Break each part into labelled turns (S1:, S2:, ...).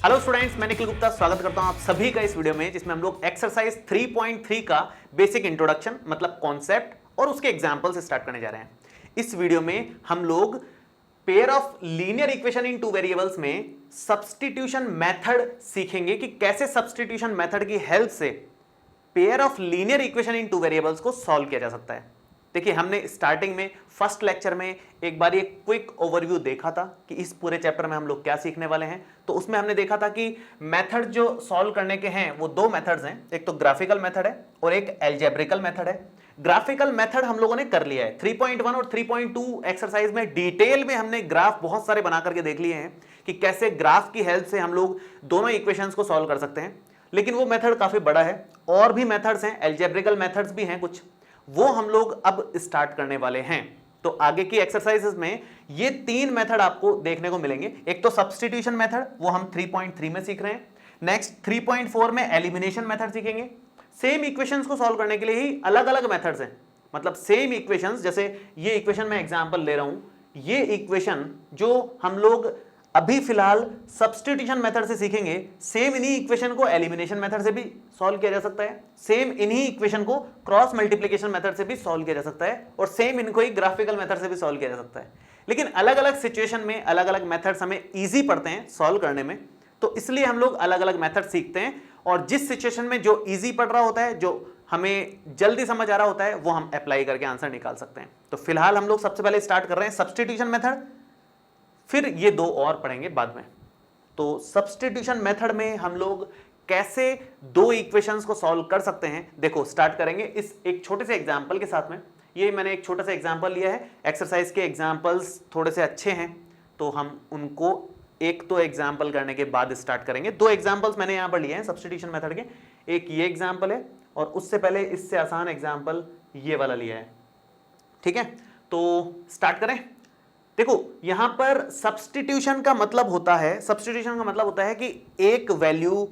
S1: Hello students, मैं निखिल गुप्ता स्वागत करता हूं आप सभी का इस वीडियो में, जिसमें हम लोग एक्सरसाइज 3.3 का बेसिक इंट्रोडक्शन मतलब कॉन्सेप्ट और उसके एग्जांपल से स्टार्ट करने जा रहे हैं। इस वीडियो में हम लोग pair of linear equation in two variables में सब्स्टिट्यूशन मेथड सीखेंगे कि कैसे सब्स्टिट्यूशन मेथड की हेल्प से pair of linear equation in two variables को सॉल्व किया जा सकता है। देखिए, हमने स्टार्टिंग में फर्स्ट लेक्चर में एक बार ये क्विक ओवरव्यू देखा था कि इस पूरे चैप्टर में हम लोग क्या सीखने वाले हैं। तो उसमें हमने देखा था कि मेथड जो सॉल्व करने के हैं वो दो मेथड्स हैं, एक तो ग्राफिकल मेथड है और एक एल्जेब्रिकल मेथड है। ग्राफिकल मेथड हम लोगों ने कर लिया है 3.1 और 3.2 एक्सरसाइज में डिटेल में हमने ग्राफ बहुत सारे बना करके देख लिए हैं कि कैसे ग्राफ की हेल्प से हम लोग दोनों इक्वेशंस को सॉल्व कर सकते हैं। लेकिन वो मेथड काफी बड़ा है, और भी मेथड्स हैं, एल्जेब्रिकल मेथड्स भी हैं कुछ, वो हम लोग अब स्टार्ट करने वाले हैं। तो आगे की एक्सरसाइजेस में ये तीन मेथड आपको देखने को मिलेंगे। एक तो सब्स्टिट्यूशन मेथड, वो हम 3.3 में सीख रहे हैं। नेक्स्ट 3.4 में एलिमिनेशन मेथड सीखेंगे। सेम इक्वेशंस को सॉल्व करने के लिए ही अलग अलग मेथड्स हैं, मतलब सेम इक्वेशंस, जैसे ये इक्वेशन में एग्जांपल ले रहा हूं, ये इक्वेशन जो हम लोग अभी फिलहाल सब्स्टिट्यूशन मेथड से सीखेंगे, सेम इन्हीं इक्वेशन को एलिमिनेशन मेथड से भी सॉल्व किया जा सकता है, सेम इन्हीं इक्वेशन को क्रॉस मल्टीप्लिकेशन मेथड से भी सॉल्व किया जा सकता है, और सेम इनको ही ग्राफिकल मेथड से भी सॉल्व किया जा सकता है। लेकिन अलग अलग सिचुएशन में अलग अलग मेथड्स हमें ईजी पड़ते हैं सॉल्व करने में, तो इसलिए हम लोग अलग अलग मेथड सीखते हैं, और जिस सिचुएशन में जो ईजी पड़ रहा होता है, जो हमें जल्दी समझ आ रहा होता है, वो हम अप्लाई करके आंसर निकाल सकते हैं। तो फिलहाल हम लोग सबसे पहले स्टार्ट कर रहे हैं सब्स्टिट्यूशन मेथड, फिर ये दो और पढ़ेंगे बाद में। तो सब्स्टिट्यूशन मेथड में हम लोग कैसे दो इक्वेशंस को सॉल्व कर सकते हैं, देखो स्टार्ट करेंगे इस एक छोटे से एग्जांपल के साथ में। ये मैंने एक छोटा सा एग्जांपल लिया है, एक्सरसाइज के एग्जांपल्स थोड़े से अच्छे हैं तो हम उनको एक तो एग्जांपल करने के बाद स्टार्ट करेंगे। दो एग्जांपल्स मैंने यहां पर लिए हैं सब्स्टिट्यूशन मेथड के, एक ये एग्जांपल है और उससे पहले इससे आसान एग्जांपल ये वाला लिया है। ठीक है, तो स्टार्ट करें। देखो, यहां पर सब्स्टिट्यूशन का मतलब होता है कि एक वैल्यू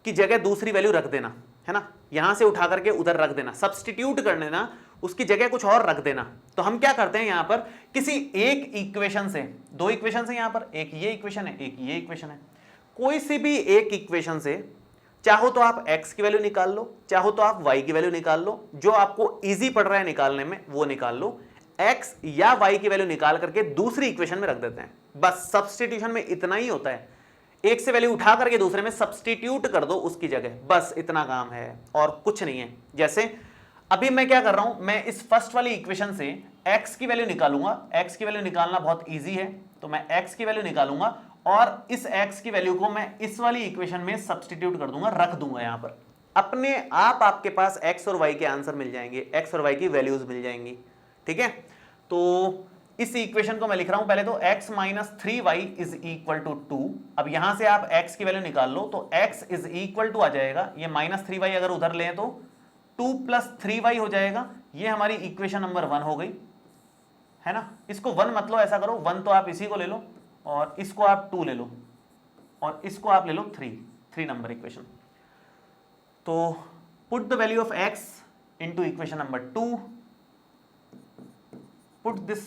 S1: की जगह दूसरी वैल्यू रख देना, है ना, यहां से उठा करके उधर रख देना, सब्स्टिट्यूट कर देना, उसकी जगह कुछ और रख देना। तो हम क्या करते हैं यहां पर, किसी एक इक्वेशन से, दो इक्वेशन है यहां पर, एक ये इक्वेशन है एक ये इक्वेशन है, कोई सी भी एक इक्वेशन से चाहो तो आप x की वैल्यू निकाल लो, चाहो तो आप y की वैल्यू निकाल लो, जो आपको इजी पड़ रहा है निकालने में वो निकाल लो, x या y की वैल्यू निकाल करके दूसरी इक्वेशन में रख देते हैं। बस सब्स्टिट्यूशन में इतना ही होता है, एक से वैल्यू उठा करके दूसरे में सब्स्टिट्यूट कर दो उसकी जगह, बस इतना काम है और कुछ नहीं है। जैसे अभी मैं क्या कर रहा हूं, मैं इस फर्स्ट वाली इक्वेशन से x की वैल्यू निकालूंगा। x की वैल्यू निकालना बहुत ईजी है, तो मैं x की वैल्यू निकालूंगा और इस x की वैल्यू को मैं इस वाली इक्वेशन में सब्स्टिट्यूट कर दूंगा, रख दूंगा यहां पर। अपने आप आपके पास x और y के आंसर मिल जाएंगे, x और y की वैल्यूज मिल जाएंगी। ठीक है, तो इस इक्वेशन को मैं लिख रहा हूं पहले तो x minus 3y is equal to 2। अब यहां से आप x की वैल्यू निकाल लो तो x इज इक्वल टू आ जाएगा, ये माइनस 3y अगर उधर लें तो 2 प्लस 3y हो जाएगा। ये हमारी इक्वेशन नंबर 1 हो गई, है ना। इसको 1 मत लो, ऐसा करो 1 तो आप इसी को ले लो और इसको आप 2 ले लो और इसको आप ले लो 3 नंबर इक्वेशन। तो put the value of x into equation number 2, put this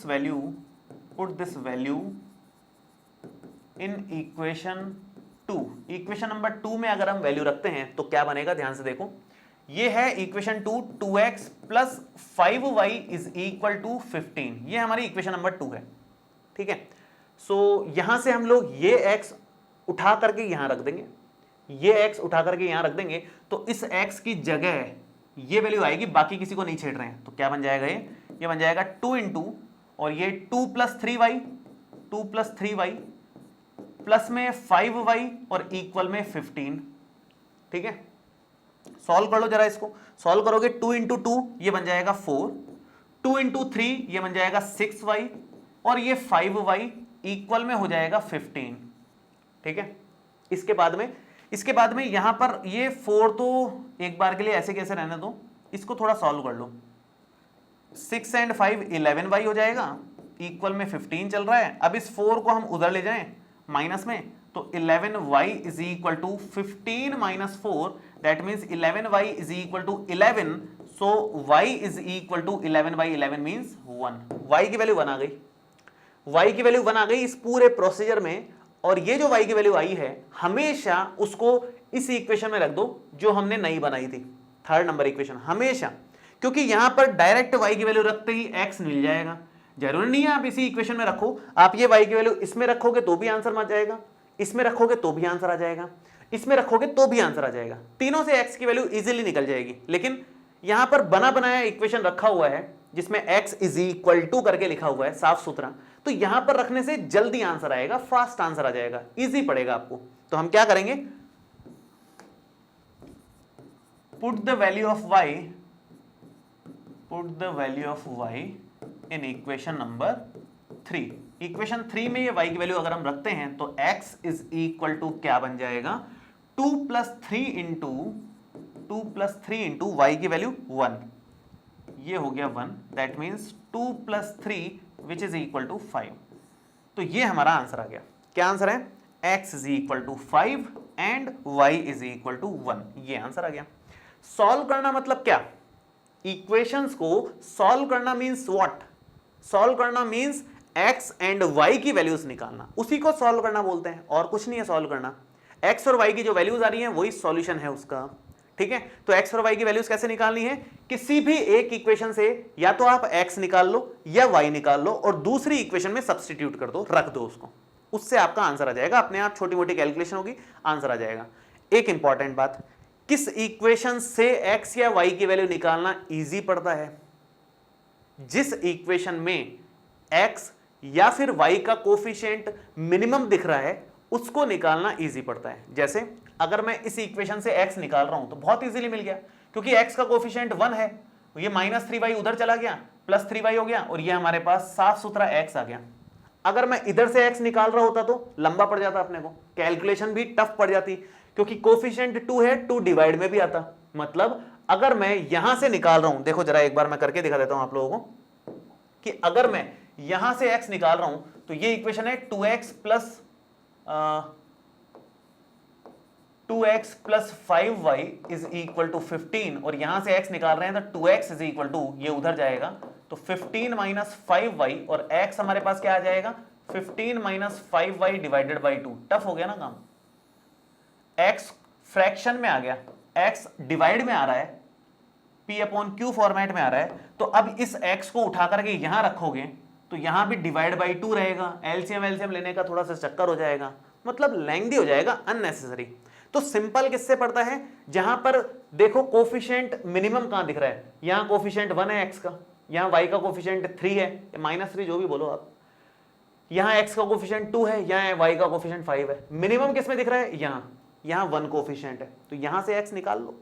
S1: value in equation 2। Equation number 2 में अगर हम वैल्यू रखते हैं तो क्या बनेगा, ध्यान से देखो, ये है equation 2, 2x plus 5y is equal to 15। ये हमारी इक्वेशन नंबर 2 है। ठीक है, सो यहां से हम लोग ये x उठा करके यहां रख देंगे, ये x उठा करके यहां रख देंगे, तो इस x की जगह ये वैल्यू आएगी, बाकी किसी को नहीं छेड़ रहे हैं। तो क्या बन जाएगा, ये बन जाएगा 2 इंटू और ये 2 प्लस 3y प्लस में 5y और इक्वल में 15। ठीक है, सॉल्व कर लो जरा, इसको सॉल्व करोगे 2 इंटू 2 ये बन जाएगा 4, 2 इंटू 3 ये बन जाएगा 6y और ये 5y इक्वल में हो जाएगा 15। ठीक है, इसके बाद में यहां पर ये 4 तो एक बार के लिए ऐसे कैसे रहने दो, इसको थोड़ा सॉल्व कर लो। 6 एंड 5 11y हो जाएगा, इक्वल में 15 चल रहा है। अब इस 4 को हम उधर ले जाएं माइनस में, तो 11y is equal to 15 minus 4, that means 11y is equal to 11। So y is equal to 11/11 means 1। y की वैल्यू 1 आ गई, y की वैल्यू 1 आ गई। इस पूरे प्रोसीजर में और ये जो y की वैल्यू आई है हमेशा उसको इस इक्वेशन में रख दो जो हमने नई बनाई थी, थर्ड नंबर इक्वेशन, हमेशा, क्योंकि यहां पर डायरेक्ट y की वैल्यू रखते ही x मिल जाएगा। जरूरी नहीं है आप इसी इक्वेशन में रखो, आप ये y की वैल्यू इसमें रखोगे तो भी आंसर आ जाएगा, इसमें रखोगे तो भी आंसर आ जाएगा, इसमें रखोगे तो भी आंसर आ जाएगा, तीनों से x की वैल्यू इजीली निकल जाएगी। लेकिन यहां पर बना बनाया इक्वेशन रखा हुआ है जिसमें x इज इक्वल टू करके लिखा हुआ है साफ सुथरा, तो यहां पर रखने से जल्दी आंसर आएगा, फास्ट आंसर आ जाएगा, इजी पड़ेगा आपको। तो हम क्या करेंगे, put the value of y in equation number 3। Equation 3 में ये y की वैल्यू अगर हम रखते हैं तो x इज इक्वल टू क्या बन जाएगा, 2 + 3 इंटू y की वैल्यू 1, ये हो गया 1, that means 2 + 3 which is equal to 5। तो ये हमारा आंसर आ गया। क्या आंसर है, x is equal to 5 and y is equal to 1, ये आंसर आ गया। सॉल्व करना मतलब क्या, इक्वेशंस को सॉल्व करना मीन्स व्हाट, सॉल्व करना मीन्स x एंड y की वैल्यूज निकालना, उसी को सॉल्व करना बोलते हैं, और कुछ नहीं है सॉल्व करना। x और y की जो वैल्यूज आ रही हैं वही सॉल्यूशन है उसका, ठीक है। तो x और y की वैल्यूज कैसे निकालनी है, किसी भी एक इक्वेशन से या तो आप x निकाल लो या y निकाल लो और दूसरी इक्वेशन में सब्स्टिट्यूट कर दो, रख दो उसको, उससे आपका आंसर आ जाएगा, अपने आप छोटी मोटी कैलकुलेशन होगी, आंसर आ जाएगा। एक इंपॉर्टेंट बात, किस इक्वेशन से x या y की वैल्यू निकालना इजी पड़ता है, जिस इक्वेशन में x या फिर y का कोफिशिएंट मिनिमम दिख रहा है उसको निकालना इजी पड़ता है। जैसे अगर मैं इस इक्वेशन से x निकाल रहा हूं तो बहुत इजीली मिल गया, क्योंकि x का कोफिशिएंट 1 है, ये -3y उधर चला गया, +3y हो गया, और ये हमारे पास साफ सुथरा x आ गया। अगर मैं इधर से x निकाल रहा होता तो लंबा पड़ जाता, अपने को कैलकुलेशन भी टफ पड़ जाती, क्योंकि कोफिशिएंट 2 है, 2 डिवाइड में भी आता। मतलब अगर मैं यहां से निकाल रहा हूं, देखो जरा एक बार मैं करके दिखा देता हूं आप लोगों को, कि अगर मैं यहां से x निकाल रहा हूं तो ये इक्वेशन है 2x + 5y is equal to 15, और यहां से x निकाल रहे हैं तो 2x इज इक्वल टू, ये उधर जाएगा तो 15 - 5y, और x हमारे पास क्या आ जाएगा, 15 - 5y डिवाइडेड बाई 2। टफ हो गया ना काम, x फ्रैक्शन में आ गया, x डिवाइड में आ रहा है, p/q फॉर्मेट में आ रहा है, तो अब इस x को उठा करके यहां रखोगे तो यहां भी डिवाइड बाई 2 रहेगा, एलसीएम लेने का थोड़ा सा चक्कर हो जाएगा, मतलब लेंथी हो जाएगा, अननेसेसरी। तो सिंपल किससे पड़ता है, जहां पर देखो कोफिशिएंट मिनिमम कहां दिख रहा है, यहां कोफिशिएंट 1 है x का, यहां y का कोफिशिएंट 3 है, -3 जो भी बोलो आप, यहां x का कोफिशिएंट 2 है, यहां y का कोफिशिएंट 5 है, मिनिमम किसमें दिख रहा है, यहां 1 कोफिशिएंट है, तो यहां से x निकाल लो,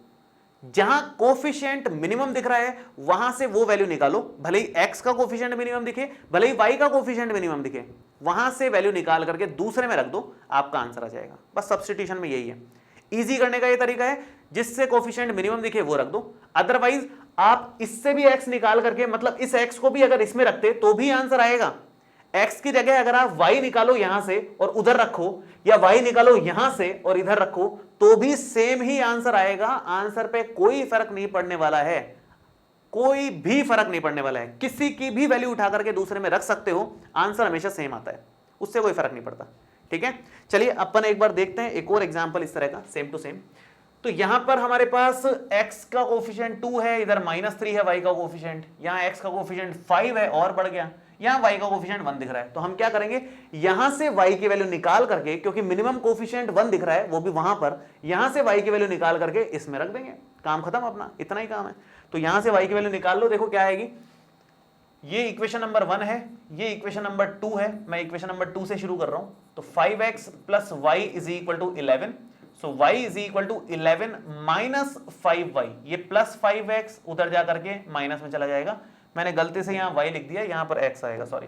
S1: जहां कोफिशिएंट मिनिमम दिख रहा है वहां से वो वैल्यू निकालो, भले ही x का कोफिशिएंट मिनिमम दिखे, भले ही y का कोफिशिएंट मिनिमम दिखे, वहां से वैल्यू निकाल करके दूसरे में रख दो, आपका आंसर आ जाएगा। बस सब्स्टिट्यूशन में यही है, इजी करने का ये तरीका है, जिससे कोफिशिएंट मिनिमम दिखे वो रख दो। अदरवाइज आप इससे भी x निकाल करके, मतलब इस x को भी अगर इसमें रखते तो भी आंसर आएगा। x की जगह अगर आप y निकालो यहां से और उधर रखो, या y निकालो यहां से और इधर रखो, तो भी सेम ही आंसर आएगा। आंसर पे कोई फर्क नहीं पड़ने वाला है, कोई भी फर्क नहीं पड़ने वाला है, किसी की भी वैल्यू उठा करके दूसरे में रख सकते हो, आंसर हमेशा सेम आता है, उससे कोई फर्क नहीं पड़ता। ठीक है, चलिए अपन एक बार देखते हैं एक और एग्जांपल इस तरह का, सेम टू सेम। तो यहां पर हमारे पास x का कोफिशिएंट 2 है, इधर -3 है y का कोफिशिएंट, यहां x का कोफिशिएंट 5 है और बढ़ गया, यहां y का कोफिशिएंट 1 दिख रहा है। तो हम क्या करेंगे, यहां से y की वैल्यू निकाल करके, क्योंकि मिनिमम कोफिशिएंट 1 दिख रहा है वो भी वहां पर, यहां से y की वैल्यू निकाल करके इसमें रख देंगे, काम खत्म अपना, इतना ही काम है। तो यहां से y की वैल्यू निकाल लो, देखो क्या आएगी, ये इक्वेशन नंबर 1 है, ये इक्वेशन नंबर 2 है, मैं इक्वेशन नंबर 2 से शुरू कर रहा हूं। तो 5x + y is equal to 11, so y is equal to 11 - 5y, ये +5x उधर जा करके माइनस में चला जाएगा, मैंने गलती से यहां y लिख दिया, यहां पर x आएगा, सॉरी,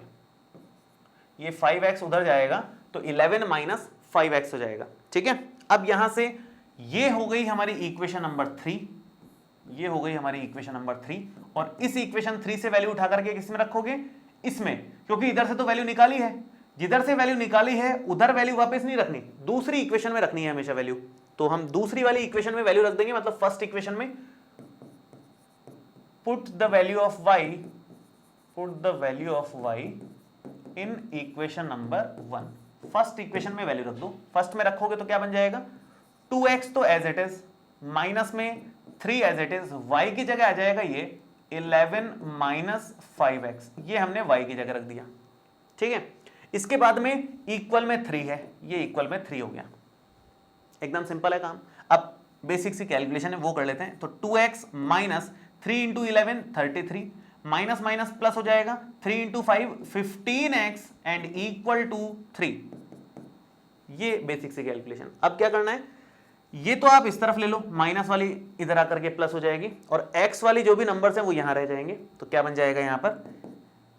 S1: ये 5x उधर जाएगा तो 11 - 5x हो जाएगा। ठीक है, अब यहां से ये हो गई हमारी इक्वेशन नंबर 3, ये हो गई हमारी इक्वेशन नंबर 3, और इस इक्वेशन 3 से वैल्यू उठा करके किसमें रखोगे, इसमें, क्योंकि इधर से तो वैल्यू निकाली है, जिधर से वैल्यू निकाली है उधर वैल्यू वापस नहीं रखनी, दूसरी इक्वेशन में रखनी है हमेशा वैल्यू। तो हम दूसरी वाली इक्वेशन में वैल्यू रख देंगे, मतलब फर्स्ट इक्वेशन में put the value of y in equation number 1, first equation में वैल्यू रख दो। फर्स्ट में रखोगे तो क्या बन जाएगा, 2x तो एज इट इज, माइनस में 3 एज इट इज, y की जगह आ जाएगा ये 11 माइनस 5x, ये हमने y की जगह रख दिया। ठीक है, इसके बाद में इक्वल में 3 है, ये इक्वल में 3 हो गया। एकदम सिंपल है काम। अब बेसिक सी कैलकुलेशन है वो कर लेते हैं। तो 2x minus 3 into 11 33, minus minus plus हो जाएगा, 3 into 5 15x and equal to 3। ये बेसिक सी कैलकुलेशन। अब क्या करना है, ये तो आप इस तरफ ले लो, माइनस वाली इधर आकर के प्लस हो जाएगी, और x वाली जो भी नंबर्स हैं वो यहां रह जाएंगे। तो क्या बन जाएगा यहां पर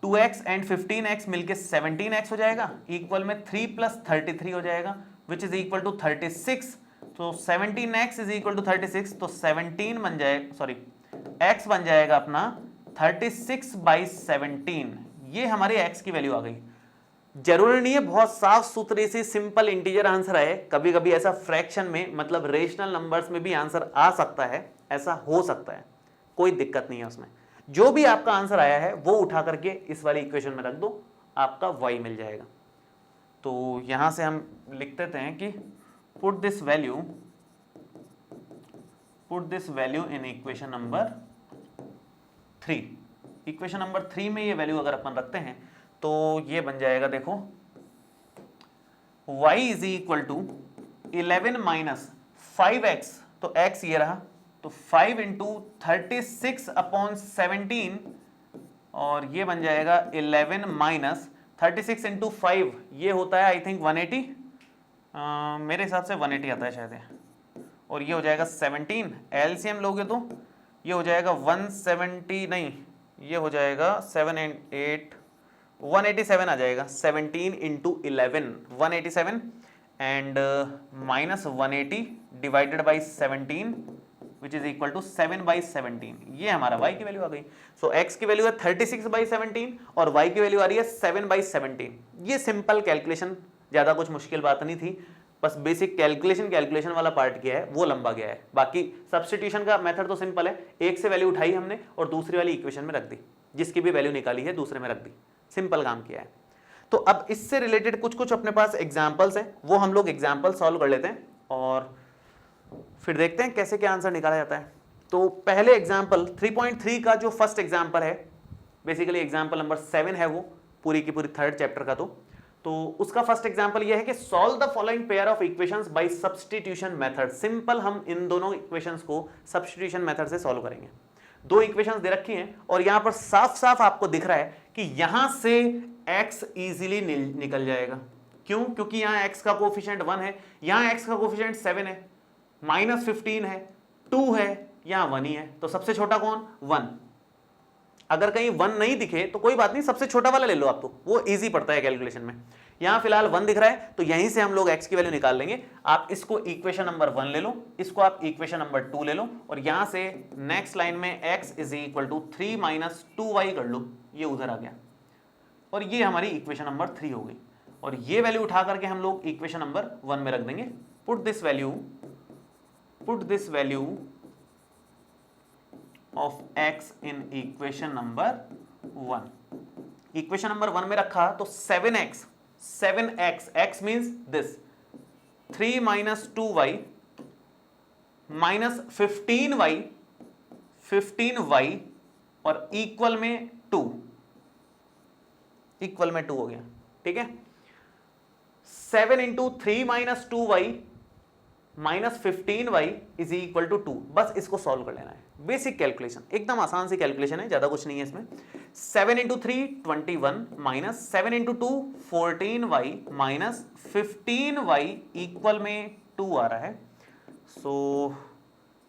S1: 2x एंड 15x मिलके 17x हो जाएगा, इक्वल में 3 प्लस 33 हो जाएगा, विच इज इक्वल टू 36। तो 17x इज इक्वल टू 36, तो 17 बन जाएगा, सॉरी x बन जाएगा अपना 36/17। ये हमारे x की वैल्यू आ गई। जरूरी नहीं है बहुत साफ सुथरी सी सिंपल इंटीजर आंसर आए, कभी कभी ऐसा फ्रैक्शन में मतलब रेशनल नंबर्स में भी आंसर आ सकता है, ऐसा हो सकता है, कोई दिक्कत नहीं है उसमें। जो भी आपका आंसर आया है वो उठा करके इस वाली इक्वेशन में रख दो, आपका y मिल जाएगा। तो यहां से हम लिख देते हैं कि put this value in equation number 3। Equation number 3 में ये वैल्यू अगर अपन रखते हैं तो ये बन जाएगा, देखो y is equal to 11 minus 5x, तो x ये रहा, तो 5 इंटू 36/17, और ये बन जाएगा 11 माइनस 36 इंटू 5, ये होता है आई थिंक 180, मेरे हिसाब से 180 आता है शायद, और ये हो जाएगा 17, एलसीएम लोगे तो ये हो जाएगा 170, नहीं ये हो जाएगा 7 एंड 8 187 आ जाएगा। 17 into 11 187 and minus 180 divided by 17 which is equal to 7/17। ये हमारा y की वैल्यू आ गई। सो x की वैल्यू है 36/17 और y की वैल्यू आ रही है 7/17। ये सिंपल कैलकुलेशन, ज्यादा कुछ मुश्किल बात नहीं थी, बस बेसिक कैलकुलेशन वाला पार्ट किया है वो लंबा गया है। बाकी सब्स्टिट्यूशन का मेथड तो सिंपल है, एक से वैल्यू उठाई हमने और दूसरी वाली इक्वेशन में रख दी, जिसकी भी वैल्यू निकाली है दूसरे में रख दी, सिंपल काम किया है। तो अब इससे रिलेटेड कुछ अपने पास एग्जांपल्स हैं, वो हम लोग एग्जांपल सॉल्व कर लेते हैं और फिर देखते हैं कैसे क्या आंसर निकाला जाता है। तो पहले एग्जांपल 3.3 का जो फर्स्ट एग्जांपल है, बेसिकली एग्जांपल नंबर 7 है वो, पूरी की पूरी 3rd चैप्टर का। तो उसका फर्स्ट एग्जांपल ये है कि solve the following pair of equations bye substitution method. Simple हम इन दोनों इक्वेशंस को सब्स्टिट्यूशन मेथड से सॉल्व करेंगे। दो इक्वेशंस दे रखी हैं और यहां पर साफ साफ आपको दिख रहा है कि यहां से x इजीली निकल जाएगा। क्यों? क्योंकि यहां x का कोएफिशिएंट 1 है, यहां x का कोएफिशिएंट 7 है, -15 है, 2 है, यहां 1 ही है, तो सबसे छोटा कौन? 1। अगर कहीं 1 नहीं दिखे तो कोई बात नहीं, सबसे छोटा वाला ले लो आप, तो वो इजी पड़ता है कैलकुलेशन में। यहां फिलहाल 1 दिख रहा है तो यहीं से हम लोग x की वैल्यू निकाल लेंगे। आप इसको इक्वेशन नंबर 1 ले लो, इसको आप इक्वेशन नंबर 2 ले लो, और यहां से नेक्स्ट लाइन में x is equal to 3 minus 2y कर लो, ये उधर आ गया, और ये हमारी इक्वेशन नंबर 3 हो गई। और ये वैल्यू उठा करके हम लोग इक्वेशन नंबर 1 में रख देंगे। Put this value of x in equation number 1। Equation number 1 में रखा तो 7x, x means this 3 minus 2y minus 15y और इक्वल में 2 हो गया। ठीक है, 7 into 3 minus 2y minus 15y is equal to 2। बस इसको सॉल्व कर लेना है। बेसिक कैलकुलेशन, एकदम आसान सी कैलकुलेशन है, ज्यादा कुछ नहीं है इसमें। 7 into 3 21 minus 7 into 2 14y minus 15y equal में 2 आ रहा है। सो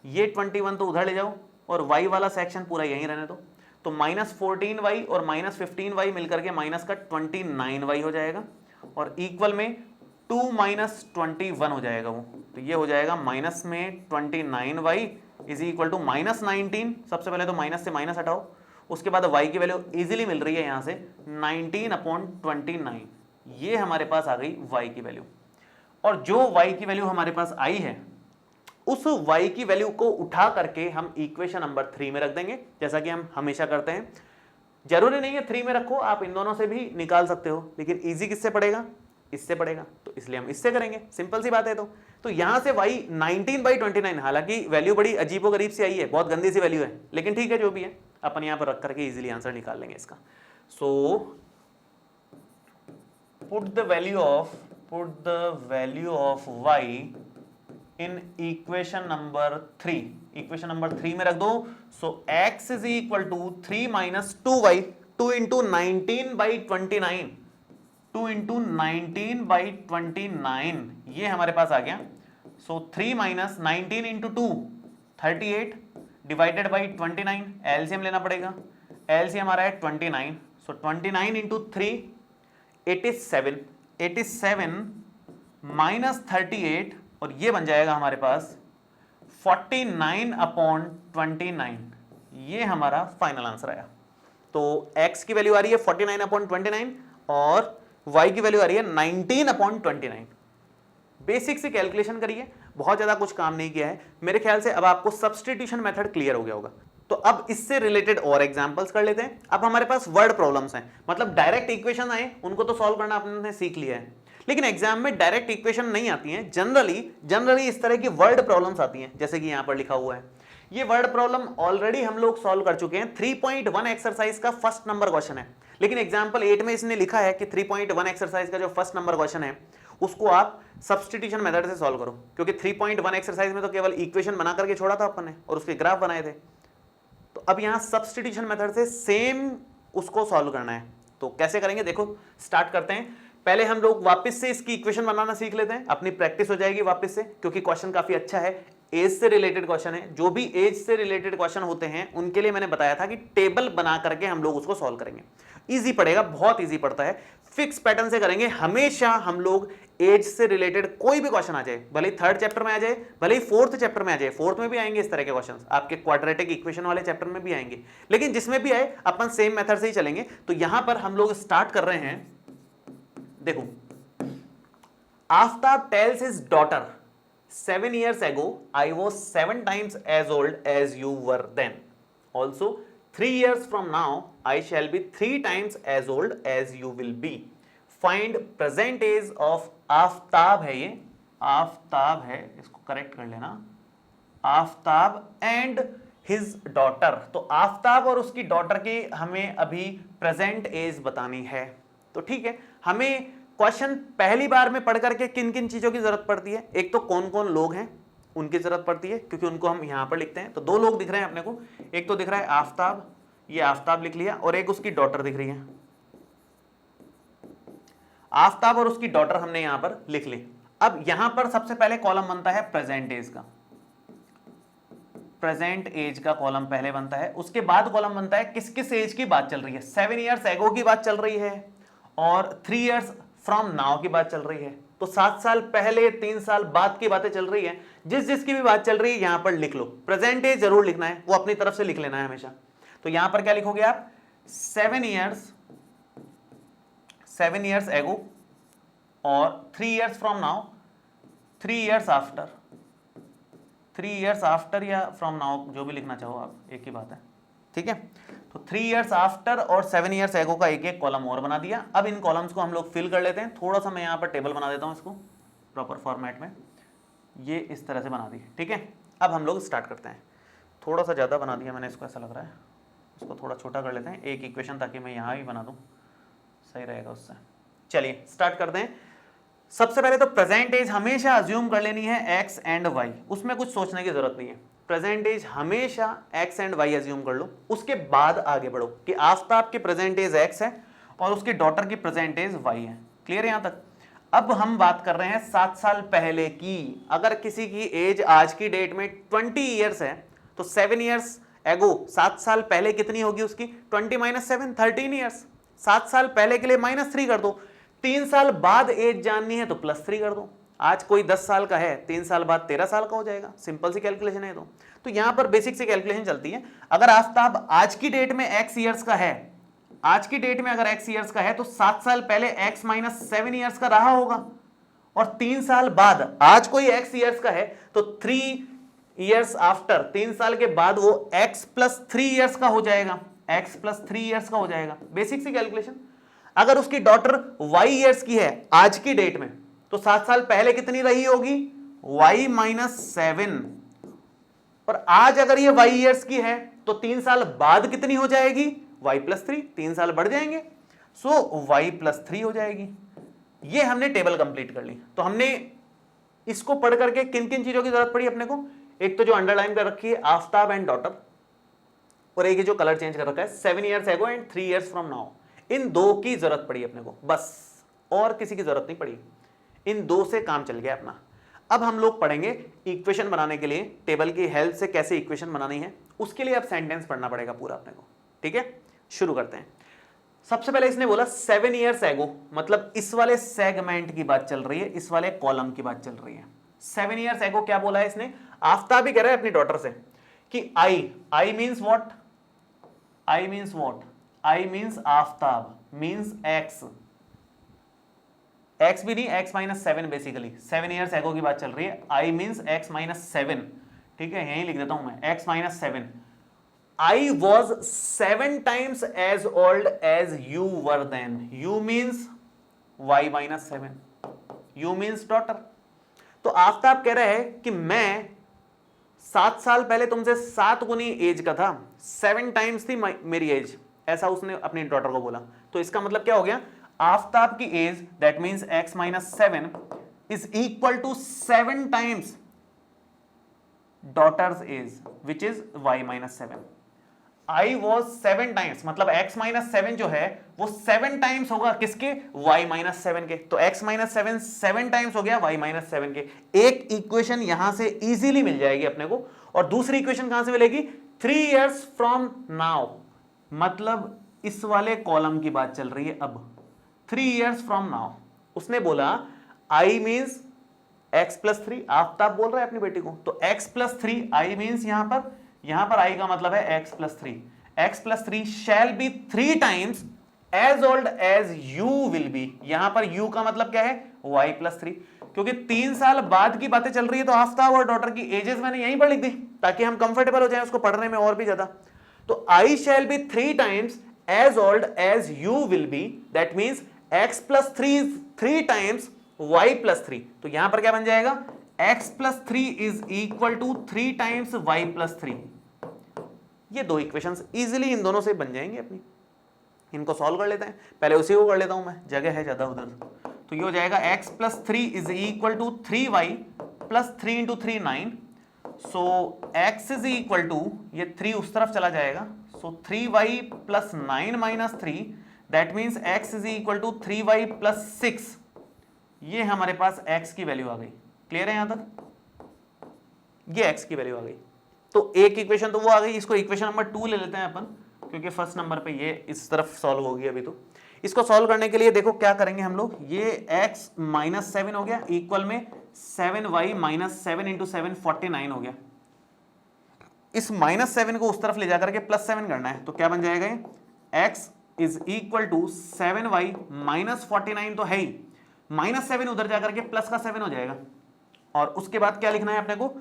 S1: ये 21 तो उधर ले जाओ और y वाला सेक्शन पूरा यहीं रहने दो। तो माइनस 14y और माइनस 15y मिलकर के माइनस का 29y हो जाएगा, और इक्वल में 2 माइनस 21 हो जाएगा वो, तो ये हो जाएगा माइनस में 29y is equal to minus 19। सबसे पहले तो माइनस से माइनस हटाओ, उसके बाद y की वैल्यू इजीली मिल रही है यहां से 19/29। ये हमारे पास आ गई y की वैल्यू। और जो y की वैल्यू हमारे पास आई है उस y की वैल्यू को उठा करके हम इक्वेशन नंबर 3 में रख देंगे, जैसा कि हम हमेशा करते हैं। जरूरी नहीं है 3 में रखो, आप इन दोनों से भी निकाल सकते हो, लेकिन इजी किससे पड़ेगा? इससे बढ़ेगा, तो इसलिए हम इससे करेंगे, सिंपल सी बात है। तो यहां से y 19/29, हालांकि वैल्यू बड़ी अजीबोगरीब सी आई है, बहुत गंदी सी वैल्यू है, लेकिन ठीक है जो भी है, अपन यहां पर रख करके इजीली आंसर निकाल लेंगे इसका। So put the value of y in equation number 3, equation number 3 में रख दो। So x is equal to 3 minus 2y, 2 into 19/29, 2 into 19/29, ये हमारे पास आ गया। So 3 minus 19 into 2 38 divided by 29, LCM लेना पड़ेगा, एलसीएम आ रहा है 29। सो 29 इंटू 3 87, 87 माइनस 38, और ये बन जाएगा हमारे पास 49/29, ये हमारा फाइनल आंसर आया। तो x की वैल्यू आ रही है 49/29 और y की वैल्यू आ रही है 19/29। बेसिक से कैलकुलेशन करिए, बहुत ज्यादा कुछ काम नहीं किया है मेरे ख्याल से। अब आपको सब्स्टिट्यूशन मेथड क्लियर हो गया होगा। तो अब इससे रिलेटेड और एग्जांपल्स कर लेते हैं। अब हमारे पास वर्ड प्रॉब्लम्स हैं, मतलब डायरेक्ट इक्वेशन आए उनको तो सॉल्व करना आपने सीख लिया है, लेकिन एग्जाम में डायरेक्ट इक्वेशन नहीं आती हैं। जनरली इस तरह की वर्ड प्रॉब्लम्स आती हैं, जैसे कि यहां पर लिखा हुआ है। ये वर्ड प्रॉब्लम ऑलरेडी हम लोग सॉल्व कर चुके हैं। 3.1 एक्सरसाइज का फर्स्ट नंबर क्वेश्चन है, लेकिन एग्जाम्पल 8 में इसने लिखा है कि 3.1 एक्सरसाइज का जो फर्स्ट नंबर क्वेश्चन है उसको आप सब्स्टिट्यूशन मेथड से सॉल्व करो, क्योंकि 3.1 एक्सरसाइज में तो केवल इक्वेशन बना करके छोड़ा था अपन ने और उसके ग्राफ बनाए थे। तो अब यहां सब्स्टिट्यूशन मेथड से सेम उसको सॉल्व करना है। तो कैसे करेंगे देखो, स्टार्ट करते हैं। पहले हम लोग वापस से इसकी इक्वेशन बनाना सीख लेते हैं, अपनी प्रैक्टिस हो जाएगी वापस से, क्योंकि क्वेश्चन काफी अच्छा है, एज से रिलेटेड क्वेश्चन है। जो भी एज से रिलेटेड क्वेश्चन होते हैं उनके लिए मैंने बताया था कि टेबल बना करके हम लोग उसको सॉल्व करेंगे। इजी पड़ेगा, बहुत इजी पड़ता है। फिक्स पैटर्न से करेंगे हमेशा हम लोग। एज से रिलेटेड कोई भी क्वेश्चन आ जाए, भले ही 3rd चैप्टर में आ जाए, भले ही 4th चैप्टर में आ जाए, 4th में भी आएंगे इस तरह के क्वेश्चन, आपके क्वाड्रेटिक इक्वेशन वाले चैप्टर में भी आएंगे, लेकिन जिसमें भी आए अपन सेम मेथड से ही चलेंगे। तो यहां पर हम लोग स्टार्ट कर रहे हैं। देखो, Aftab tales his daughter 7 years ago I was 7 times as old as you were then. Also 3 years from now I shall be 3 times as old as you will be. Find present age of Aftab है, ये आफ्ताब है, इसको correct कर लेना, Aftab and his daughter. तो आफ्ताब और उसकी daughter की हमें अभी प्रेजेंट एज बतानी है। तो ठीक है, हमें क्वेश्चन पहली बार में पढ़ करके किन किन चीजों की जरूरत पड़ती है, एक तो कौन कौन लोग हैं उनकी जरूरत पड़ती है, क्योंकि उनको हम यहां पर लिखते हैं। तो 2 लोग दिख रहे हैं अपने को, एक तो दिख रहा है आफ्ताब, ये आफ्ताब लिख लिया, और एक उसकी डॉटर दिख रही है। आफ्ताब और उसकी डॉटर हमने यहां पर लिख ली। अब यहां पर सबसे पहले कॉलम बनता है प्रेजेंट एज का, प्रेजेंट एज का कॉलम पहले बनता है। उसके बाद कॉलम बनता है किस किस एज की बात चल रही है। 7 years ago की बात चल रही है और 3 years फ्रॉम नाउ की बात चल रही है। तो 7 साल पहले, 3 साल बाद की बातें चल रही है। जिस जिसकी भी बात चल रही है यहां पर लिख लो। प्रेजेंट एज जरूर लिखना है, वो अपनी तरफ से लिख लेना है हमेशा। तो यहां पर क्या लिखोगे आप, 7 years ago और 3 years from now, 3 years after, 3 years after या फ्रॉम नाउ, जो भी लिखना चाहो आप, एक ही बात है, ठीक है। तो 3 years आफ्टर और 7 years ago का एक एक कॉलम और बना दिया। अब इन कॉलम्स को हम लोग फिल कर लेते हैं। थोड़ा सा मैं यहाँ पर टेबल बना देता हूँ इसको प्रॉपर फॉर्मेट में, ये इस तरह से बना दी, ठीक है। अब हम लोग स्टार्ट करते हैं। थोड़ा सा ज़्यादा बना दिया मैंने इसको, ऐसा लग रहा है, इसको थोड़ा छोटा कर लेते हैं, एक इक्वेशन, ताकि मैं यहाँ भी बना दूँ, सही रहेगा उससे। चलिए स्टार्ट करते हैं। सबसे पहले तो प्रेजेंट एज हमेशा अज्यूम कर लेनी है x एंड y, उसमें कुछ सोचने की जरूरत नहीं है। प्रेजेंट एज हमेशा x एंड y अज्यूम कर लो, उसके बाद आगे बढ़ो कि आफ्ताब की प्रेजेंट एज x है और उसकी डॉटर की प्रेजेंट एज y है। क्लियर है यहां तक। अब हम बात कर रहे हैं 7 साल पहले की। अगर किसी की एज आज की डेट में 20 ईयर्स है तो 7 years ago, 7 साल पहले कितनी होगी उसकी, 20 - 7 13 ईयर्स। 7 साल पहले के लिए -3 कर दो। 3 साल बाद एज जाननी है तो +3 कर दो। आज कोई 10 साल का है, 3 साल बाद 13 साल का हो जाएगा। सिंपल सी कैलकुलेशन है। तो यहां पर बेसिक सी कैलकुलेशन चलती है। अगर आफ्ताब आज की डेट में x ईयर्स का है, आज की डेट में अगर x ईयर्स का है तो 7 साल पहले x - 7 ईयर्स का रहा होगा, और 3 साल बाद आज कोई x ईयर्स का है तो 3 ईयर्स आफ्टर, 3 साल के बाद वो x + 3 ईयर्स का हो जाएगा, x + 3 ईयर्स का हो जाएगा। बेसिक सी कैलकुलेशन। अगर उसकी डॉटर y ईयर्स की है आज की डेट में, तो 7 साल पहले कितनी रही होगी, y माइनस 7। और आज अगर ये y ईयर्स की है तो 3 साल बाद कितनी हो जाएगी, y प्लस 3, 3 साल बढ़ जाएंगे, सो y प्लस 3 हो जाएगी। ये हमने टेबल कंप्लीट कर ली। तो हमने इसको पढ़ करके किन किन चीजों की जरूरत पड़ी अपने को, एक तो जो अंडरलाइन कर रखी है आफ्ताब एंड डॉटर, और एक जो कलर चेंज कर रखा है 7 years ago and 3 years from now, इन दो की जरूरत पड़ी अपने को, बस और किसी की जरूरत नहीं पड़ी। इन दो से काम चल गया अपना। अब हम लोग पढ़ेंगे इक्वेशन बनाने के लिए, टेबल की हेल्प से कैसे इक्वेशन बनानी है, उसके लिए अब सेंटेंस पढ़ना पड़ेगा पूरा अपने को। ठीक है, शुरू करते हैं। सबसे पहले इसने बोला 7 ईयर्स एगो, मतलब इस वाले सेगमेंट की बात चल रही है, इस वाले कॉलम की बात चल रही है। 7 ईयर्स एगो क्या बोला है इसने, आफ्ताब भी कह रहा है अपनी डॉटर से कि आई means what, I means what, I means Aftab means x, x भी नहीं, एक्स माइनस 7 बेसिकली, 7 ईयर्स एगो की बात चल रही है, आई मींस एक्स माइनस 7। ठीक है, यहीं लिख देता हूं मैं, x minus 7। I was 7 times as old as you were then. You means y minus 7. You means daughter. तो आफ्ताब कह रहे हैं कि मैं 7 साल पहले तुमसे 7 गुनी एज का था, 7 टाइम्स थी मेरी एज, ऐसा उसने अपनी डॉटर को बोला। तो इसका मतलब क्या हो गया, आफ्ताब की age that means x minus 7 is equal to 7 times daughter's age which is y minus 7। I was 7 times, मतलब x माइनस 7 जो है वो 7 टाइम्स होगा किसके, y माइनस 7 के। तो x माइनस 7 7 टाइम्स हो गया y माइनस 7 के। एक इक्वेशन यहां से इजीली मिल जाएगी अपने को, और दूसरी इक्वेशन कहां से मिलेगी, 3 इयर्स फ्रॉम नाउ, मतलब इस वाले कॉलम की बात चल रही है अब, 3 इयर्स फ्रॉम नाउ। उसने बोला I means x plus 3, Aftab बोल रहा है अपनी बेटी को, तो x प्लस 3, I मींस यहां पर i का मतलब है x plus 3, x plus 3 shall be 3 times as old as you will be. यहां पर u का मतलब क्या है, y प्लस 3, क्योंकि 3 साल बाद की बातें चल रही है, तो आफ्ताब और डॉटर की एजेस मैंने यहीं पर लिख दी ताकि हम कंफर्टेबल हो जाएं उसको पढ़ने में और भी ज्यादा। तो I shall be 3 times as old as you will be, that means x plus 3 times y plus 3। तो यहां पर क्या बन जाएगा, x plus 3 is equal to 3 times y plus 3। ये दो इक्वेशंस इजीली इन दोनों से बन जाएंगे अपनी। इनको सॉल्व कर लेते हैं, पहले उसी को कर लेता हूं मैं, जगह है ज्यादा उधर। तो ये हो जाएगा x plus 3 is equal to 3y plus 3 into 3 9। So x is equal to, ये 3 उस तरफ चला जाएगा, so 3y plus 9 minus 3, that means x is equal to 3y plus 6। ये हमारे पास x की वैल्यू आ गई। क्लियर है यहां तक, ये x की वैल्यू आ गई। तो एक इक्वेशन तो वो आ गई, इसको इक्वेशन नंबर 2 ले लेते हैं अपन, क्योंकि फर्स्ट नंबर पे ये इस तरफ सॉल्व होगी अभी। तो इसको सॉल्व करने के लिए देखो क्या करेंगे हम लोग, ये x माइनस 7 हो गया इक्वल में 7y माइनस 7 इंटू 7 49 हो गया। इस माइनस 7 को उस तरफ ले जाकर के प्लस 7 करना है, तो क्या बन जाएगा ये, x is equal to 7y minus 49 तो है ही, माइनस 7 उधर जाकर के प्लस का 7 हो जाएगा। और उसके बाद क्या लिखना है अपने को,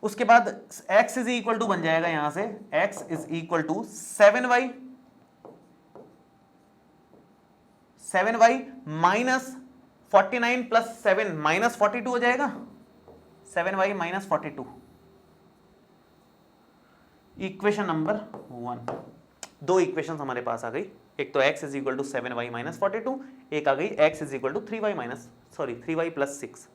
S1: उसके बाद x इज इक्वल टू बन जाएगा यहां से, x is equal to 7y minus 49 plus 7 minus 42 हो जाएगा, 7y माइनस 42। Equation number 1। दो इक्वेशन हमारे पास आ गई, एक तो x is equal to 7y minus 42, एक आ गई x is equal to 3y plus 6।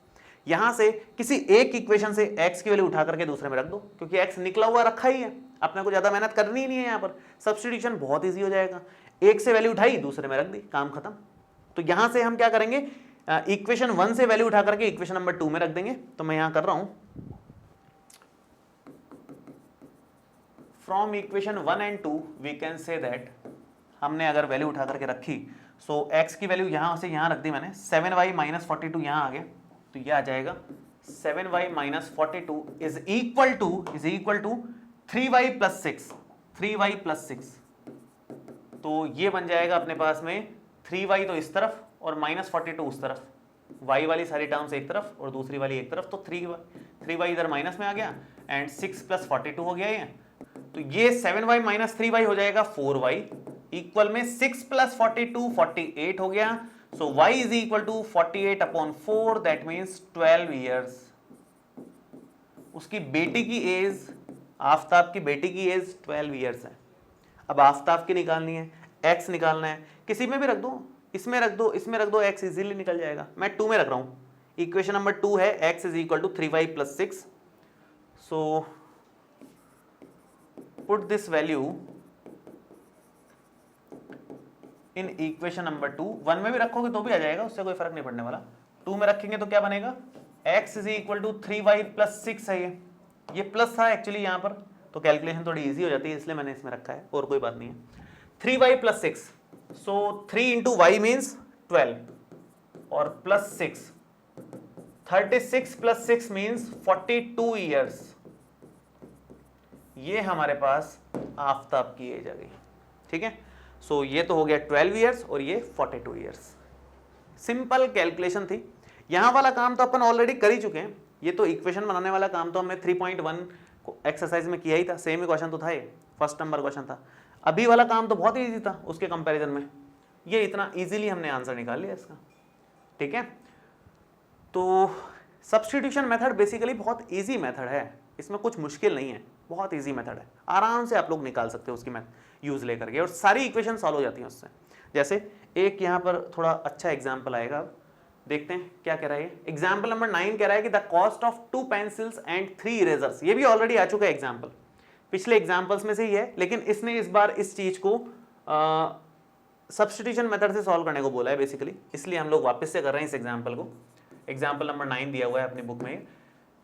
S1: यहां से किसी एक इक्वेशन से x की वैल्यू उठा करके दूसरे में रख दो, क्योंकि x निकला हुआ रखा ही है, अपने को ज्यादा मेहनत करनी ही नहीं है। यहां पर सब्स्टिट्यूशन बहुत इजी हो जाएगा, एक से वैल्यू उठाई दूसरे में रख दी, काम खत्म। तो यहां से हम क्या करेंगे, इक्वेशन 1 से वैल्यू उठा करके इक्वेशन नंबर 2 में रख देंगे। तो मैं यहां कर रहा हूं, from equation 1 and 2 we can say that, हमने अगर वैल्यू उठा करके रखी, सो x की वैल्यू यहां से यहां रख दी मैंने, 7y माइनस 42 यहां आ गया, तो ये आ जाएगा 7y minus 42 is equal to 3y plus 6, 3y plus 6। तो ये बन जाएगा अपने पास में 3y तो इस तरफ और माइनस 42 उस तरफ, y वाली सारी टर्म्स एक तरफ और दूसरी वाली एक तरफ, तो 3y इधर माइनस में आ गया एंड 6 प्लस 42 हो गया ये। तो ये 7y माइनस 3y हो जाएगा 4y इक्वल में 6 प्लस 42 48 हो गया। So y is equal to 48 upon 4 that means 12 years. उसकी बेटी की एज, आफ्ताब की बेटी की एज 12 ईयर्स है। अब आफ्ताब की निकालनी है, x निकालना है, किसी में भी रख दो, इसमें रख दो, इसमें रख दो, x इजीली निकल जाएगा। मैं 2 में रख रहा हूं। इक्वेशन नंबर 2 है x is equal to 3y plus 6। So put this value in equation number 2। 1 में भी रखोगे तो भी आ जाएगा, उससे कोई फर्क नहीं पड़ने वाला। 2 में रखेंगे तो क्या बनेगा, x is equal to 3y plus 6 है। ये प्लस था एक्चुअली यहाँ पर, तो कैलकुलेशन थोड़ी इजी हो जाती है, इसलिए मैंने इसमें रखा है, और कोई बात नहीं है। 3y प्लस 6, सो 3 इंटू वाई मीन्स 12 और प्लस 6, 36 प्लस 6 मीन्स 42 ईयर्स। ये हमारे पास आफ्ताब की एज आ गई। ठीक है, सो ये तो हो गया 12 ईयर्स और ये 42 ईयर्स। सिंपल कैलकुलेशन थी। यहां वाला काम तो अपन ऑलरेडी कर ही चुके हैं। ये तो इक्वेशन बनाने वाला काम तो हमने 3.1 एक्सरसाइज में किया ही था, सेम ही क्वेश्चन तो था, ये फर्स्ट नंबर क्वेश्चन था। अभी वाला काम तो बहुत ईजी था उसके कंपैरिजन में, ये इतना इजीली हमने आंसर निकाल लिया इसका। ठीक है, तो सब्स्टिट्यूशन मेथड बेसिकली बहुत इजी मेथड है, इसमें कुछ मुश्किल नहीं है, बहुत इजी मेथड है, आराम से आप लोग निकाल सकते हो उसकी यूज लेकर के, और सारी इक्वेशन सॉल्व हो जाती हैं उससे। जैसे एक यहाँ पर थोड़ा अच्छा एग्जाम्पल आएगा, देखते हैं क्या कह रहा है। एग्जाम्पल नंबर 9 कह रहा है कि the cost of 2 pencils and 3 erasers. ये भी ऑलरेडी आ चुका है एग्जाम्पल, पिछले एग्जाम्पल्स में से ही है, लेकिन इसने इस बार इस चीज को सब्स्टिट्यूशन मेथड से सॉल्व करने को बोला है बेसिकली, इसलिए हम लोग वापस से कर रहे हैं इस एग्जाम्पल को। एग्जाम्पल नंबर 9 दिया हुआ है अपनी बुक में।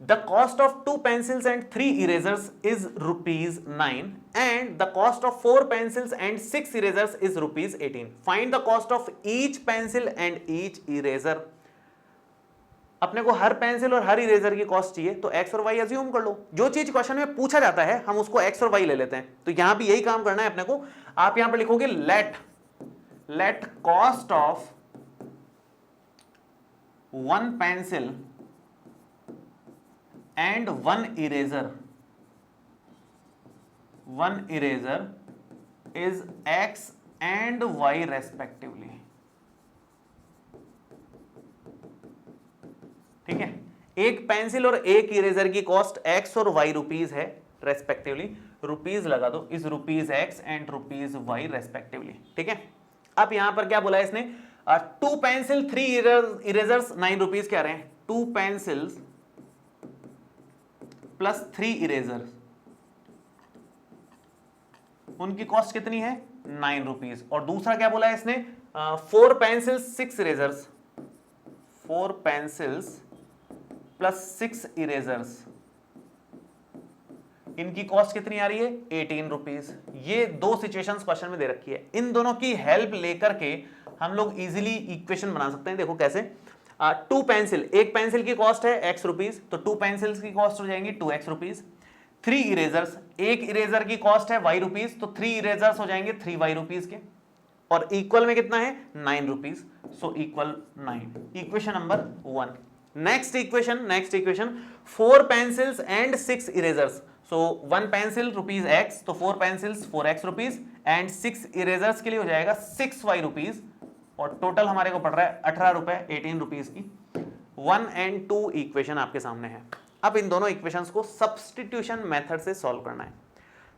S1: The cost of 2 pencils and 3 erasers is ₹9 and the cost of 4 pencils and 6 erasers is ₹18. Find the cost of each pencil and each eraser. अपने को हर पेंसिल और हर इरेजर की कॉस्ट चाहिए, तो x और y अज्यूम कर लो। जो चीज क्वेश्चन में पूछा जाता है हम उसको x और y ले लेते हैं, तो यहां भी यही काम करना है अपने को। आप यहां पर लिखोगे let cost of 1 pencil and 1 eraser is x and y respectively। ठीक है, एक पेंसिल और एक इरेजर की कॉस्ट x और y रुपीज है रेस्पेक्टिवली, रुपीज लगा दो, is ₹x and ₹y respectively. ठीक है, अब यहां पर क्या बोला है इसने, 2 पेंसिल 3 इरेजर्स 9 रुपीज कह रहे हैं। 2 पेंसिल्स प्लस 3 इरेजर्स, उनकी कॉस्ट कितनी है, 9 रुपीज। और दूसरा क्या बोला है इसने, 4 pencils 6 erasers, 4 pencils plus 6 erasers, इनकी कॉस्ट कितनी आ रही है, 18 रुपीज। ये दो सिचुएशंस क्वेश्चन में दे रखी है, इन दोनों की हेल्प लेकर के हम लोग इजीली इक्वेशन बना सकते हैं। देखो कैसे, 2 पेंसिल, एक पेंसिल की कॉस्ट है x रुपीज, तो 2 पेंसिल्स की कॉस्ट हो जाएंगी 2x रुपीज। 3 इरेजर्स, एक इरेजर की कॉस्ट है y रुपीज, तो 3 इरेजर्स हो जाएंगे 3y रुपीज के, और इक्वल में कितना है 9 rupees, so equal 9। Equation number 1। Next equation 4 pencils and 6 erasers, so 1 pencil rupees x, तो 4 pencils 4x rupees and 6 erasers के लिए हो जाएगा 6y रुपीज, और टोटल हमारे को पड़ रहा है 18 रुपए 18 रुपीज की। 1 and 2 इक्वेशन आपके सामने है। अब इन दोनों इक्वेशंस को सब्स्टिट्यूशन मेथड से सॉल्व करना है।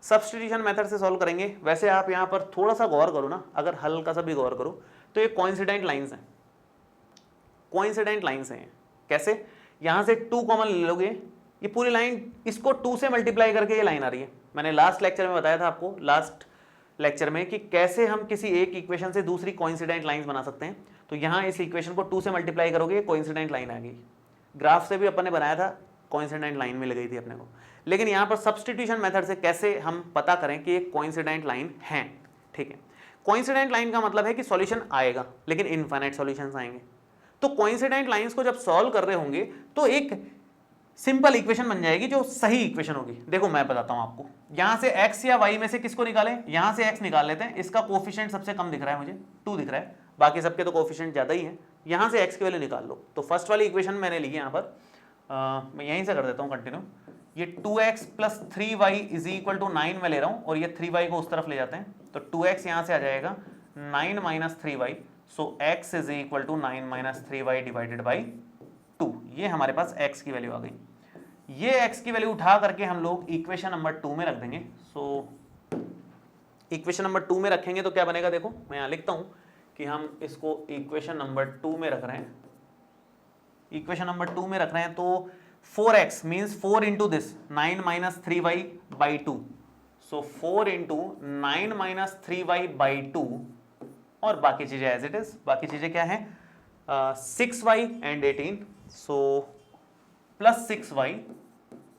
S1: सब्स्टिट्यूशन मेथड से सॉल्व करेंगे। वैसे आप यहां पर थोड़ा सा गौर करो ना, अगर हल्का सा भी गौर करो तो ये कोइंसिडेंट लाइंस हैं, कोइंसिडेंट लाइंस हैं। कैसे, यहां से 2 कॉमन ले लोगे, ये पूरी लाइन इसको 2 से मल्टीप्लाई करके ये लाइन आ रही है। मैंने लास्ट लेक्चर में बताया था आपको, लास्ट लेक्चर में, कि कैसे हम किसी एक इक्वेशन से दूसरी कोइंसिडेंट लाइंस बना सकते हैं। तो यहां इस इक्वेशन को 2 से मल्टीप्लाई करोगे, कोइंसिडेंट लाइन आ गई। ग्राफ से भी अपन ने बनाया था, कोइंसिडेंट लाइन में लगी थी अपने को। लेकिन यहां पर सब्स्टिट्यूशन मेथड से कैसे हम पता करें कि एक कोइंसिडेंट लाइन है। ठीक है, कोइंसिडेंट लाइन का मतलब है कि सॉल्यूशन आएगा, लेकिन इनफाइनाइट सॉल्यूशंस आएंगे। तो कोइंसिडेंट लाइंस को जब सॉल्व कर रहे होंगे तो एक सिंपल इक्वेशन बन जाएगी जो सही इक्वेशन होगी। देखो मैं बताता हूं आपको, यहां से x या y में से किसको निकालें, यहां से x निकाल लेते हैं। इसका कोफिशिएंट सबसे कम दिख रहा है मुझे, 2 दिख रहा है, बाकी सबके तो कोफिशिएंट ज्यादा ही है। यहां से x की वैल्यू निकाल लो। तो फर्स्ट वाली इक्वेशन मैंने ली है यहां पर, मैं यहीं से कर देता हूं कंटिन्यू। ये 2x plus 3y is equal to 9 मैं ले रहा हूं और ये 3y को उस तरफ ले जाते हैं, तो 2x यहां से आ जाएगा 9 minus 3y, so x is equal to 9 minus 3y divided by 2। ये हमारे पास x की वैल्यू आ गई। ये x की वैल्यू उठा करके हम लोग इक्वेशन नंबर 2 में रख देंगे। सो इक्वेशन नंबर 2 में रखेंगे तो क्या बनेगा, देखो मैं यहां लिखता हूं कि हम इसको इक्वेशन नंबर 2 में रख रहे हैं। इक्वेशन नंबर 2 में रख रहे हैं तो 4x means 4 into this 9 minus 3y by 2, so 4 into 9 minus 3y by 2 और बाकी चीजें एज इट इज। बाकी चीजें क्या है, 6y and 18, so plus 6y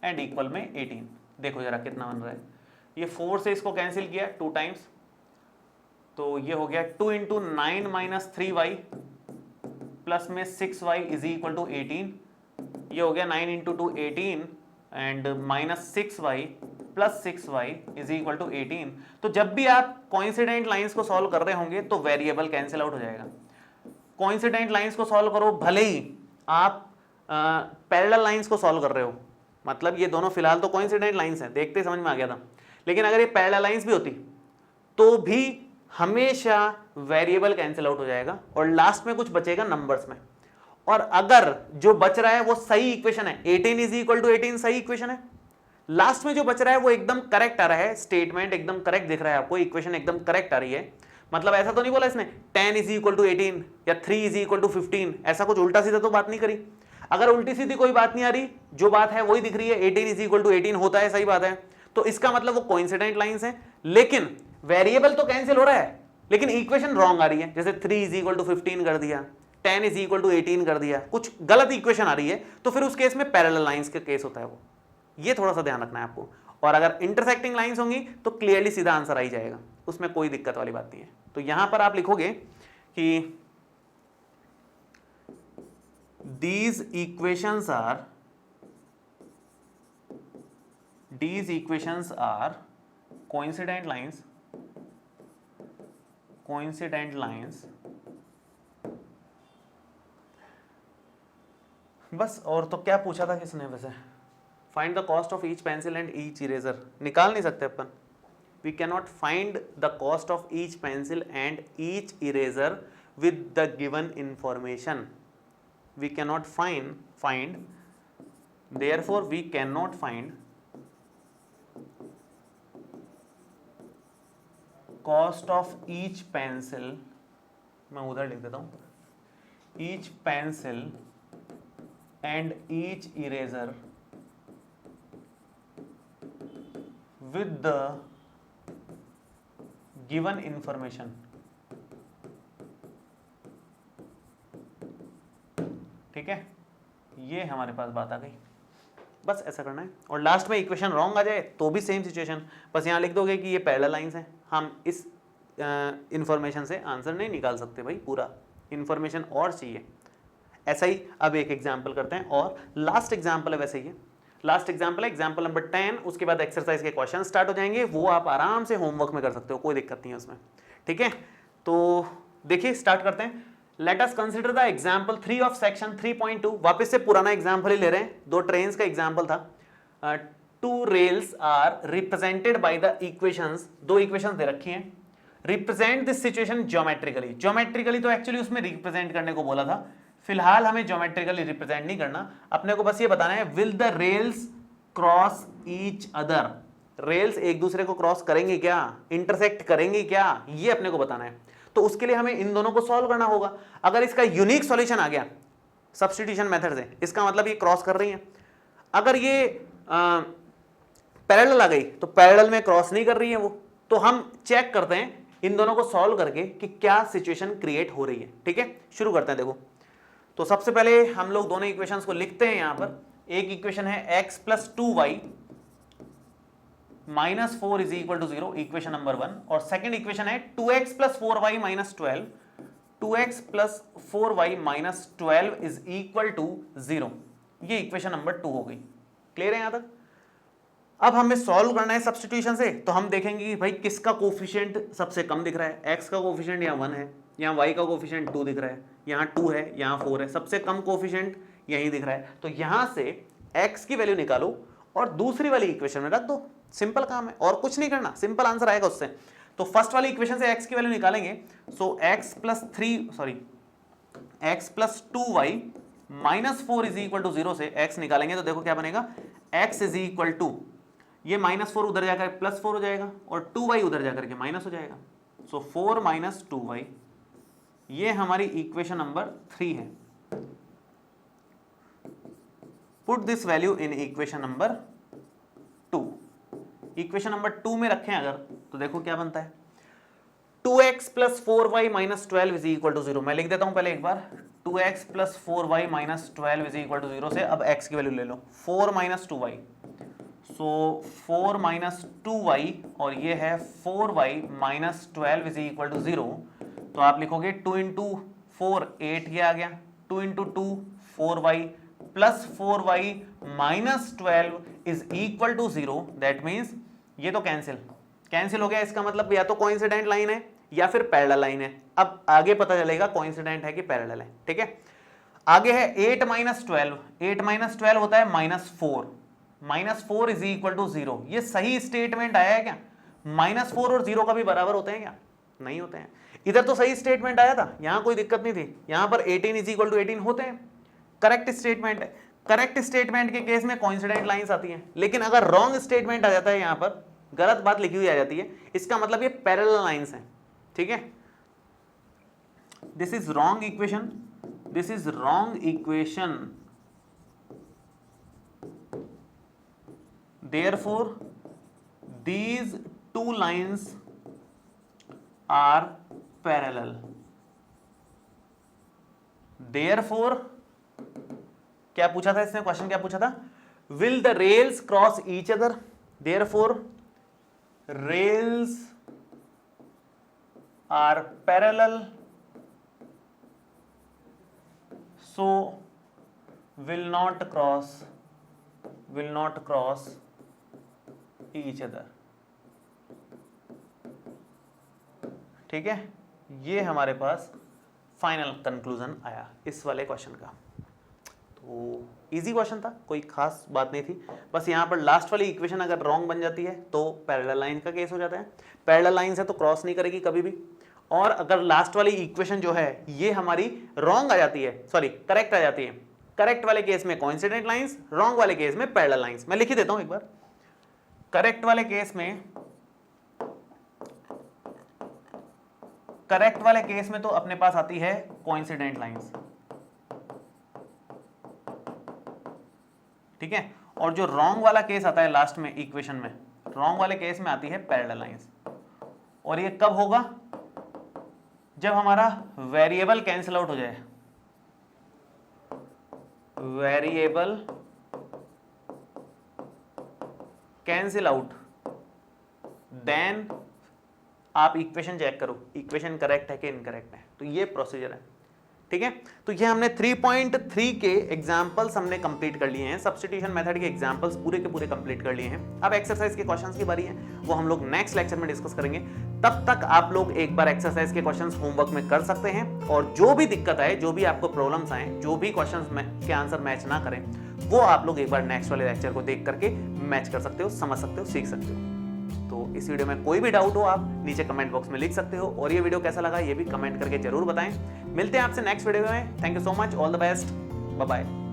S1: and equal में 18। देखो जरा कितना बन रहा है, ये 4 से इसको कैंसिल किया 2 टाइम्स, तो ये हो गया 2 इंटू 9 माइनस 3y प्लस में 6y इज इक्वल टू 18। ये हो गया 9 into 2 18 and minus 6y plus 6y is equal to 18। तो जब भी आप कोइंसिडेंट लाइंस को सॉल्व कर रहे होंगे तो वेरिएबल कैंसिल आउट हो जाएगा। कोइंसिडेंट लाइंस को सॉल्व करो, भले ही आप पैरेलल लाइंस को सॉल्व कर रहे हो, मतलब ये दोनों फिलहाल तो कोइंसिडेंट लाइंस हैं, देखते समझ में आ गया था, लेकिन अगर ये पैरेलल लाइंस भी होती तो भी हमेशा वेरिएबल कैंसिल आउट हो जाएगा और लास्ट में कुछ बचेगा नंबर्स में। और अगर जो बच रहा है वो सही इक्वेशन है, 18 इज इक्वल टू 18 सही इक्वेशन है, लास्ट में जो बच रहा है वो एकदम करेक्ट आ रहा है, स्टेटमेंट एकदम करेक्ट दिख रहा है आपको, इक्वेशन एकदम करेक्ट आ रही है, मतलब ऐसा तो नहीं बोला इसने 10 इज इक्वल टू 18 या 3 इज इक्वल टू 15, ऐसा कुछ उल्टा सीधा तो बात नहीं करी। अगर उल्टी सीधी कोई बात नहीं आ रही, जो बात है वही दिख रही है, 18 इज इक्वल टू 18 होता है, सही बात है, तो इसका मतलब वो कोइंसिडेंट लाइंस है, लेकिन वेरिएबल तो कैंसिल हो रहा है लेकिन इक्वेशन रॉन्ग आ रही है। जैसे 3 इज इक्वल टू 15 कर दिया, 10 इज इक्वल टू 18 कर दिया, कुछ गलत इक्वेशन आ रही है, तो फिर उस केस में पैरेलल लाइंस का केस होता है वो, ये थोड़ा सा ध्यान रखना है आपको। और अगर इंटरसेक्टिंग लाइंस होंगी तो क्लियरली सीधा आंसर आ ही जाएगा, उसमें कोई दिक्कत वाली बात नहीं है। तो यहां पर आप लिखोगे कि these equations are coincident lines, बस। और तो क्या पूछा था किसने वैसे, find the cost of each pencil and each eraser, निकाल नहीं सकते अपन, we can not find the cost of each pencil and each eraser with the given information, we cannot find therefore we cannot find cost of each pencil, मैं उधर लिख देता हूं, each pencil and each eraser with the given information। ठीक है, ये हमारे पास बात आ गई, बस ऐसा करना है। और लास्ट में इक्वेशन रॉन्ग आ जाए तो भी सेम सिचुएशन, बस यहाँ लिख दोगे कि ये पैरेलल लाइंस हैं, हम इस इंफॉर्मेशन से आंसर नहीं निकाल सकते भाई, पूरा इंफॉर्मेशन और चाहिए। ऐसा ही अब एक एग्जाम्पल करते हैं और लास्ट एग्जाम्पल है, वैसे ही लास्ट एग्जाम्पल है एग्जाम्पल नंबर 10, उसके बाद एक्सरसाइज के क्वेश्चन स्टार्ट हो जाएंगे, वो आप आराम से होमवर्क में कर सकते हो, कोई दिक्कत नहीं है उसमें। ठीक है, तो देखिए स्टार्ट करते हैं। Let us consider the example 3 of section 3.2। वापस से पुराना एग्जाम्पल ही ले रहे हैं, 2 ट्रेन्स का एग्जाम्पल था। 2 rails are represented by the equations, 2 equations दे रखी हैं। Represent this situation geometrically। Geometrically तो एक्चुअली उसमें रिप्रेजेंट करने को बोला था, फिलहाल हमें geometrically रिप्रेजेंट नहीं करना, अपने को बस ये बताना है will the rails cross each other। Rails एक दूसरे को क्रॉस करेंगे क्या, इंटरसेक्ट करेंगे क्या, ये अपने को बताना है। तो उसके लिए हमें इन दोनों को सॉल्व करना होगा। अगर इसका यूनिक सॉल्यूशन आ गया सब्स्टिट्यूशन मेथड से, इसका मतलब ये क्रॉस कर रही है। अगर ये पैरेलल आ गई तो पैरेलल में क्रॉस नहीं कर रही है वो, तो हम चेक करते हैं इन दोनों को सॉल्व करके कि क्या सिचुएशन क्रिएट हो रही है। ठीक है, शुरू करते हैं। देखो, तो सबसे पहले हम लोग दोनों इक्वेशंस को लिखते हैं। यहां पर एक इक्वेशन है x plus 2y minus 4 is equal to 0, equation number 1, और सेकेंड इक्वेशन है 2x plus 4y minus 12, 2x plus 4y minus 12 is equal to 0, ये इक्वेशन नंबर 2 हो गई। क्लियर है यहां तक? अब हमें सॉल्व करना है सब्स्टिट्यूशन से, तो हम देखेंगे कि भाई किसका कोफिशिएंट सबसे कम दिख रहा है। x का कोफिशिएंट यहाँ 1 है, यहाँ y का कोफिशिएंट 2 दिख रहा है, यहाँ 2 है, यहाँ 4 है, सबसे कम कोफिशिएंट यही दिख रहा है। तो यहाँ से x की वैल्यू निकालो और दूसरी वाली इक्वेशन में रख दो। सिंपल काम है और कुछ नहीं करना, सिंपल आंसर आएगा उससे। तो फर्स्ट वाली इक्वेशन से x की वैल्यू निकालेंगे, so x plus 2y minus 4 is equal to 0 से x निकालेंगे तो देखो क्या बनेगा, x इज इक्वल टू ये -4 उधर जाकर +4 हो जाएगा और 2y उधर जाकर के माइनस हो जाएगा, सो 4 माइनस 2y, ये हमारी इक्वेशन नंबर 3 है। Put this value in equation number 2। Equation number 2 में रखें अगर तो देखो क्या बनता है, 2x plus 4y minus 12 is equal to 0। मैं लिख देता हूं पहले एक बार, 2x plus 4y minus 12 is equal to 0 से अब x की वैल्यू ले लो, 4 माइनस 2y, सो 4 माइनस 2y और ये है 4y minus 12 is equal to 0। तो आप लिखोगे 2 इंटू 4 8 ये आ गया, 2 into 2 4y plus 4y minus 12 is equal to 0। That means ये तो कैंसिल हो गया, इसका मतलब या तो कोइंसिडेंट लाइन है या फिर पैरेलल लाइन है। अब आगे पता चलेगा कोइंसिडेंट है कि पैरेलल है, ठीक है। आगे है 8 माइनस 12, 8 माइनस 12 होता है -4 इज इक्वल टू 0। ये सही स्टेटमेंट आया है क्या? -4 और 0 कभी बराबर होते हैं क्या? नहीं होते हैं। इधर तो सही स्टेटमेंट आया था, यहां कोई दिक्कत नहीं थी, यहां पर 18 इज इक्वल टू 18 होते हैं, करेक्ट स्टेटमेंट है। करेक्ट स्टेटमेंट के केस में कोइंसिडेंट लाइंस आती हैं, लेकिन अगर रॉन्ग स्टेटमेंट आ जाता है, यहां पर गलत बात लिखी हुई आ जाती है, इसका मतलब ये पैरेलल लाइंस हैं, ठीक है। This is wrong equation, this is wrong equation, therefore these two lines are parallel, therefore क्या पूछा था इसने, क्वेश्चन क्या पूछा था, will the rails cross each other, therefore rails are parallel, so will not cross each other, ठीक है। ये हमारे पास फाइनल कंक्लूजन आया इस वाले क्वेश्चन का। तो इजी क्वेश्चन था, कोई खास बात नहीं थी, बस यहाँ पर लास्ट वाली इक्वेशन अगर रॉन्ग बन जाती है तो पैरेलल लाइन का केस हो जाता है। पैरेलल लाइन से तो क्रॉस नहीं करेगी कभी भी, और अगर लास्ट वाली इक्वेशन जो है ये हमारी रॉन्ग आ जाती है, सॉरी करेक्ट आ जाती है, करेक्ट वाले केस में कोइंसिडेंट लाइंस, रॉन्ग वाले केस में पैरेलल लाइंस। मैं लिख ही देता हूं एक बार, करेक्ट वाले केस में तो अपने पास आती है कोइंसिडेंट लाइंस, ठीक है। और जो रॉन्ग वाला केस आता है लास्ट में इक्वेशन में, रॉन्ग वाले केस में आती है पैरेलल लाइंस। और ये कब होगा, जब हमारा वेरिएबल कैंसिल आउट हो जाए, वेरिएबल कैंसिल आउट, देन आप इक्वेशन चेक करो, इक्वेशन करेक्ट है कि इनकरेक्ट है। तो ये प्रोसीजर है, ठीक है। तो ये हमने 3.3 के एग्जांपल्स हमने कंप्लीट कर लिए हैं, सब्स्टिट्यूशन मेथड के एग्जांपल्स पूरे के पूरे कंप्लीट कर लिए हैं। अब एक्सरसाइज के क्वेश्चंस की बारी है, वो हम लोग नेक्स्ट लेक्चर में डिस्कस करेंगे। तब तक आप लोग एक बार एक्सरसाइज के क्वेश्चंस होमवर्क में कर सकते हैं, और जो भी दिक्कत आए, जो भी आपको प्रॉब्लम्स आए, जो भी क्वेश्चंस के आंसर मैच ना करें, वो आप लोग एक बार नेक्स्ट वाले लेक्चर को देख करके मैच कर सकते हो, समझ सकते हो, सीख सकते हो। तो इस वीडियो में कोई भी डाउट हो आप नीचे कमेंट बॉक्स में लिख सकते हो, और ये वीडियो कैसा लगा ये भी कमेंट करके जरूर बताएं। मिलते हैं आपसे नेक्स्ट वीडियो में। Thank you so much, all the best, bye bye.